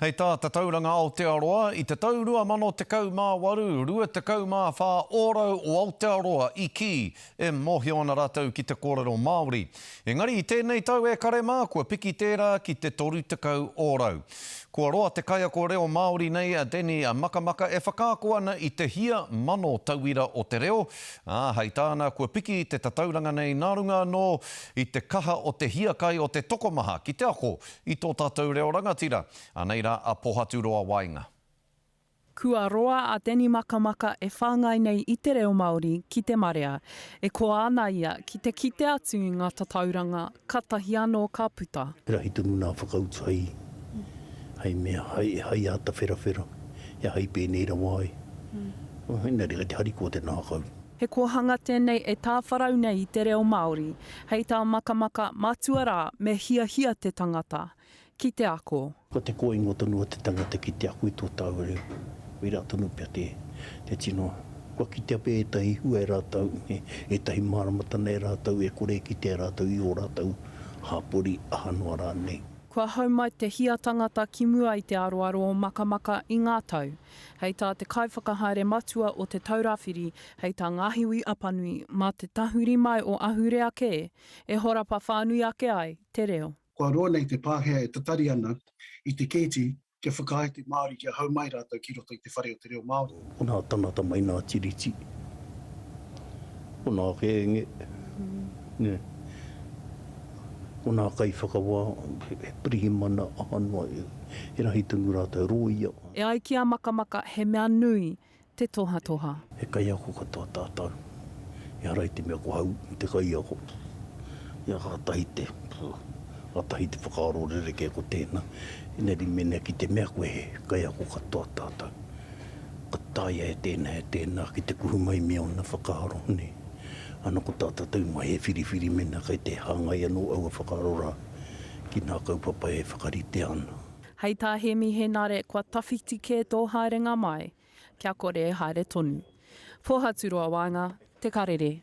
Hei tā, te tauranga Aotearoa, i te tau 2018, rua te kau mā whā ōrau o Aotearoa i ki e mohio ana rātou ki te kōrero Māori. Engari, i tēnei tau e kare mā, kua piki tērā ki te toru te kau ōrau. Kua roa te kaia ko reo Māori nei a Deni a Makamaka e whakaako ana i te hia mano tauira o te reo. Hei tāna, kua piki te tauranga nei nārunga no i te kaha o te hia kai o te tokomaha ki te ako i tō tātou reo rangatira. Anei rā a Pohatu Roa Wainga. Kua roa a Deni Makamaka e whāngai nei i te reo Māori ki te marea. E koa ana ia ki te kite atu i ngā tatauranga katahi anō ka puta. Rahi tunu nā whakautu hei mea, hei ata whera, ia hei pēnei rawai. Hei nari te hari ko te nākau. He kohanga tēnei e tāwharau nei i te reo Māori. Hei tā Makamaka matua rā me hia te tangata. Ki te ako. Ko te koingo tonu o te tangata ki te ako i tō tāu reo. Wera tonu pia te tino. Kua ki te ape e tahi hua e rātau, e tahi māramatana e rātau, e kore ki te rātau i o rātau. Hāpori ahanoa rā nei. Kua haumai te hia tangata ki mua i te aroaro o Makamaka i ngā tau. Hei tā te kaiwhakahaere matua o te taurawhiri, hei tā ngahiwi apanui, mā te tahuri mai o ahure ake, e horapa whānui ake ai, te reo. Kua roa nei te pāhea e tatari ana i te kēti kia whakaete Māori kia haumai rātou ki roto i te whare o te reo Māori. O nā tanata mai nā tiriti. O nā kēnge. O nā kai whakawa, he prihi mana ahanua, e rahi tunu rātou roia. E ai ki a Makamaka he mea nui te toha. He kai ako katoa tātou. E harai te mea ko hau, te kai ako. Ia atahi te whakaaro rereke ko tēnā. E neri mene ki te mea koe he kai ako katoa tātou. Ka taia e tēnā, ki te kuhumai mea ona whakaaro ne. Ana ko tātou tau mai e whiriwhiri mena kai te hangai anō au a whakaaro rā. Ki nā kaupapa e whakarite ana. Hei tā he mihenare kua tawhiti kē tō haerenga mai, kia kore e haere tonu. Pohatu Roa Wainga, te karere.